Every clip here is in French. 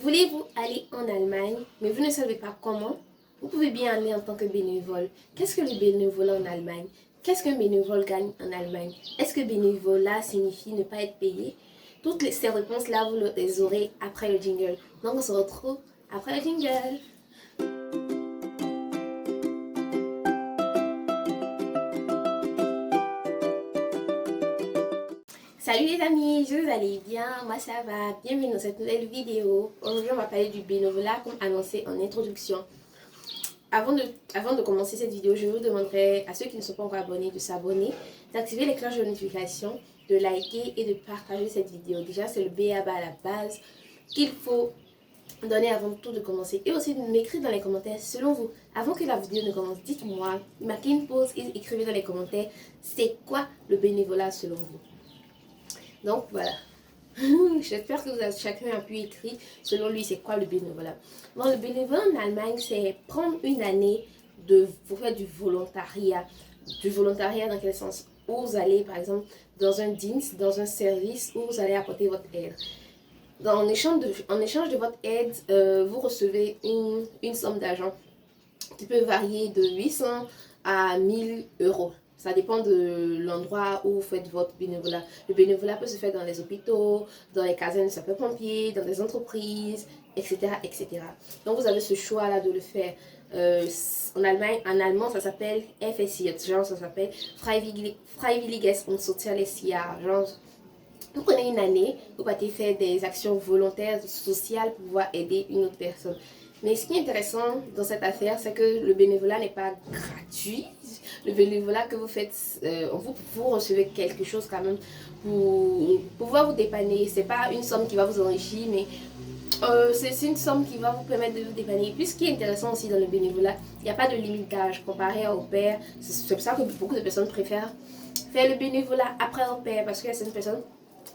Voulez-vous aller en Allemagne, mais vous ne savez pas comment? Vous pouvez bien aller en tant que bénévole. Qu'est-ce que le bénévolat en Allemagne? Qu'est-ce qu'un bénévole gagne en Allemagne? Est-ce que bénévolat signifie ne pas être payé? Ces réponses-là, vous les aurez après le jingle. Donc, on se retrouve après le jingle. Salut les amis, je vous allez bien, moi ça va, bienvenue dans cette nouvelle vidéo. Aujourd'hui on va parler du bénévolat comme annoncé en introduction. Avant de commencer cette vidéo, je vous demanderai à ceux qui ne sont pas encore abonnés de s'abonner, d'activer les cloches de notification, de liker et de partager cette vidéo. Déjà c'est le BABA à la base qu'il faut donner avant tout de commencer. Et aussi de m'écrire dans les commentaires selon vous. Avant que la vidéo ne commence, dites-moi, marquez une pause et écrivez dans les commentaires c'est quoi le bénévolat selon vous. Donc voilà, j'espère que vous avez chacun a pu écrire selon lui c'est quoi le bénévolat. Bon, le bénévolat en Allemagne c'est prendre une année pour faire du volontariat. Du volontariat dans quel sens? Où vous allez par exemple dans un dienst, dans un service où vous allez apporter votre aide. En échange de votre aide, vous recevez une somme d'argent qui peut varier de 800 à 1000 euros. Ça dépend de l'endroit où vous faites votre bénévolat. Le bénévolat peut se faire dans les hôpitaux, dans les casernes de sapeurs-pompiers, dans des entreprises, etc., etc. Donc vous avez ce choix-là de le faire. En allemand, ça s'appelle FSI, genre ça s'appelle Freiwilliges und Soziales Jahr. Genre, vous prenez une année, vous partez faire des actions volontaires, sociales pour pouvoir aider une autre personne. Mais ce qui est intéressant dans cette affaire, c'est que le bénévolat n'est pas gratuit. Le bénévolat que vous faites, vous recevez quelque chose quand même pour pouvoir vous dépanner. C'est pas une somme qui va vous enrichir, mais c'est une somme qui va vous permettre de vous dépanner. Et puis ce qui est intéressant aussi dans le bénévolat, il n'y a pas de limite d'âge comparé au père. C'est pour ça que beaucoup de personnes préfèrent faire le bénévolat après au père, parce qu'il y a certaines personnes,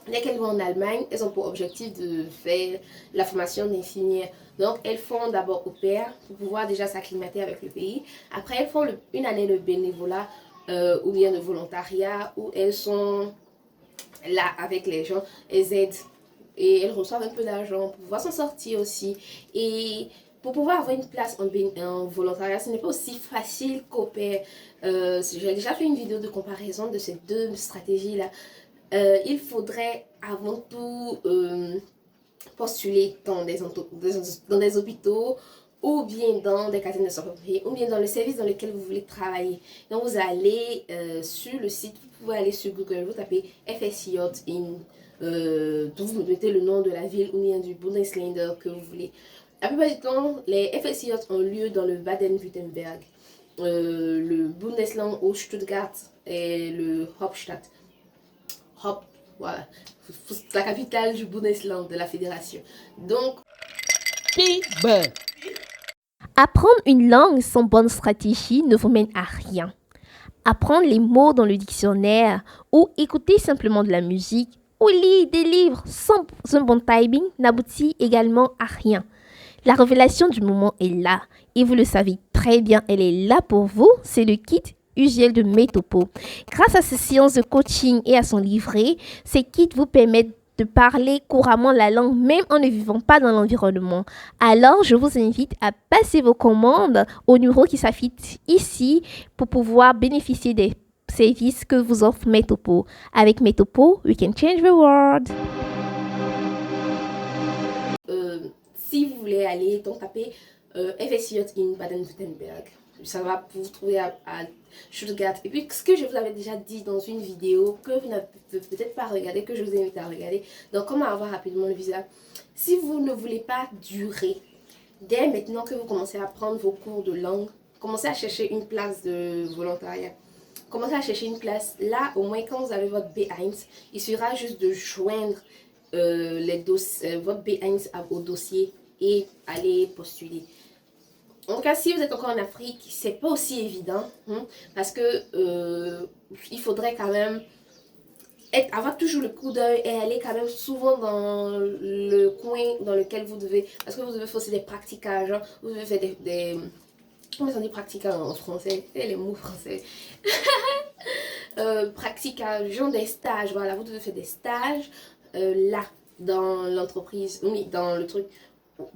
dès qu'elles vont en Allemagne, elles ont pour objectif de faire la formation d'infirmière. Donc, elles font d'abord au pair pour pouvoir déjà s'acclimater avec le pays. Après, elles font une année de bénévolat ou bien de volontariat où elles sont là avec les gens, elles aident et elles reçoivent un peu d'argent pour pouvoir s'en sortir aussi. Et pour pouvoir avoir une place en volontariat, ce n'est pas aussi facile qu'au pair. J'ai déjà fait une vidéo de comparaison de ces deux stratégies-là. Il faudrait avant tout postuler dans des hôpitaux ou bien dans des casernes de sapeurs-pompiers ou bien dans le service dans lequel vous voulez travailler. Donc vous allez sur le site, vous pouvez aller sur Google, vous tapez FSJ vous mettez le nom de la ville ou bien du Bundesländer que vous voulez. La plupart du temps, les FSJ ont lieu dans le Baden-Württemberg, le Bundesland au Stuttgart et le Hauptstadt. Voilà, la capitale du Bundesland de la fédération. Donc, apprendre une langue sans bonne stratégie ne vous mène à rien. Apprendre les mots dans le dictionnaire ou écouter simplement de la musique ou lire des livres sans un bon timing n'aboutit également à rien. La révélation du moment est là et vous le savez très bien, elle est là pour vous, c'est le kit UGL de Metopo. Grâce à ses séances de coaching et à son livret, ces kits vous permettent de parler couramment la langue même en ne vivant pas dans l'environnement. Alors, je vous invite à passer vos commandes au numéro qui s'affiche ici pour pouvoir bénéficier des services que vous offre Metopo. Avec Metopo, we can change the world. Si vous voulez aller, donc tapez FSJ in Baden-Württemberg. Ça va vous trouver à Stuttgart. Et puis, ce que je vous avais déjà dit dans une vidéo que vous n'avez peut-être pas regardé, que je vous invite à regarder, donc comment avoir rapidement le visa. Si vous ne voulez pas durer, dès maintenant que vous commencez à prendre vos cours de langue, commencez à chercher une place de volontariat. Commencez à chercher une place. Là, au moins, quand vous avez votre B1, il suffira juste de joindre votre B1 au dossier et aller postuler. En tout cas, si vous êtes encore en Afrique, c'est pas aussi évident parce que il faudrait quand même avoir toujours le coup d'œil et aller quand même souvent dans le coin dans lequel vous devez, parce que vous devez faire aussi des praticages, genre, vous devez faire comment on dit pratiquant en français, les mots français. Pratiquage, genre des stages, voilà, vous devez faire des stages là dans l'entreprise, oui, dans le truc.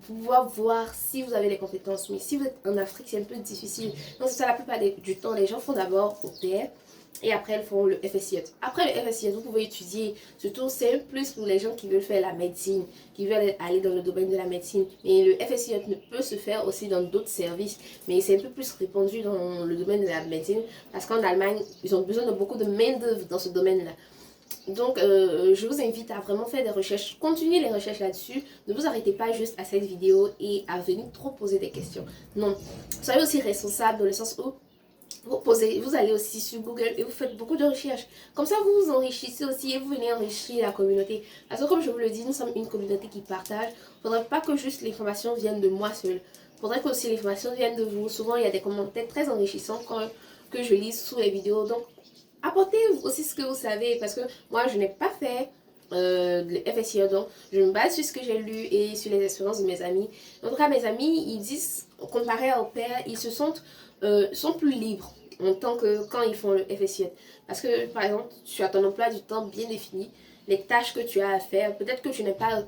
pouvoir voir si vous avez les compétences. Mais si vous êtes en Afrique, c'est un peu difficile. Donc c'est ça, la plupart du temps, les gens font d'abord au pair et après ils font le FSIE. Après le FSIE, vous pouvez étudier, surtout c'est un plus pour les gens qui veulent faire la médecine, qui veulent aller dans le domaine de la médecine. Mais le FSIE peut se faire aussi dans d'autres services, mais c'est un peu plus répandu dans le domaine de la médecine parce qu'en Allemagne, ils ont besoin de beaucoup de main-d'œuvre dans ce domaine-là. Donc, je vous invite à vraiment faire des recherches, continuez les recherches là-dessus. Ne vous arrêtez pas juste à cette vidéo et à venir trop poser des questions. Non, soyez aussi responsable dans le sens où vous allez aussi sur Google et vous faites beaucoup de recherches. Comme ça, vous vous enrichissez aussi et vous venez enrichir la communauté. Parce que comme je vous le dis, nous sommes une communauté qui partage. Il ne faudrait pas que juste l'information vienne de moi seule. Il faudrait que aussi l'information vienne de vous. Souvent, il y a des commentaires très enrichissants que je lis sous les vidéos. Donc, apportez aussi ce que vous savez. Parce que moi, je n'ai pas fait le FSIE, donc je me base sur ce que j'ai lu et sur les expériences de mes amis. En tout cas, mes amis, ils disent, comparé au père, ils se sentent sont plus libres en tant que quand ils font le FSIE. Parce que, par exemple, tu as ton emploi du temps bien défini, les tâches que tu as à faire, peut-être que tu n'as pas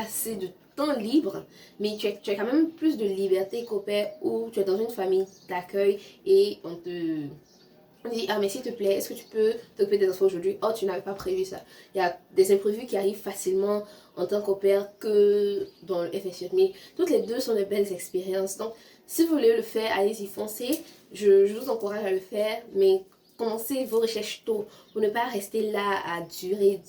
assez de temps libre, mais tu as quand même plus de liberté qu'au père où tu es dans une famille d'accueil et on dit, ah mais s'il te plaît, est-ce que tu peux t'occuper des enfants aujourd'hui? Oh, tu n'avais pas prévu ça. Il y a des imprévus qui arrivent facilement en tant qu'au père que dans le FSIE. Mais toutes les deux sont de belles expériences. Donc, si vous voulez le faire, allez-y, foncez. Je vous encourage à le faire, mais commencez vos recherches tôt pour ne pas rester là à durer.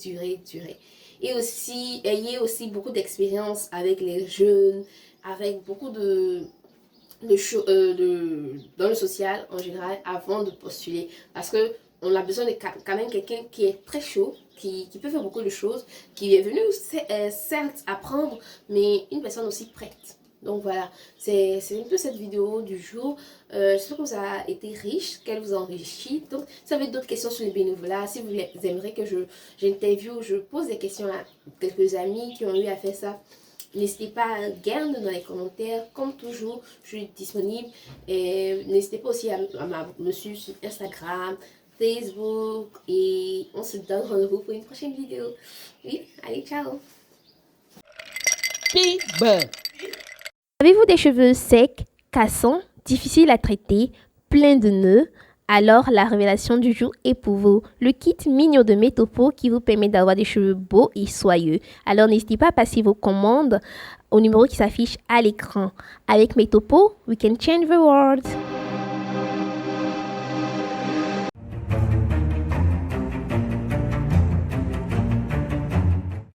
Et aussi, ayez aussi beaucoup d'expérience avec les jeunes, avec beaucoup dans le social en général avant de postuler parce que on a besoin de quand même quelqu'un qui est très chaud, qui peut faire beaucoup de choses, qui est venu certes apprendre, mais une personne aussi prête. Donc voilà, c'est un peu cette vidéo du jour. J'espère que ça a été riche, qu'elle vous a enrichi. Donc si vous avez d'autres questions sur les bénévolats, si vous aimeriez que j'interviewe, je pose des questions à quelques amis qui ont eu à faire ça, n'hésitez pas à garder dans les commentaires. Comme toujours, je suis disponible. Et n'hésitez pas aussi à me suivre sur Instagram, Facebook. Et on se donne rendez-vous pour une prochaine vidéo. Oui, allez, ciao. Avez-vous des cheveux secs, cassants, difficiles à traiter, pleins de nœuds? Alors, la révélation du jour est pour vous. Le kit mignon de Metopo qui vous permet d'avoir des cheveux beaux et soyeux. Alors, n'hésitez pas à passer vos commandes au numéro qui s'affiche à l'écran. Avec Metopo, we can change the world.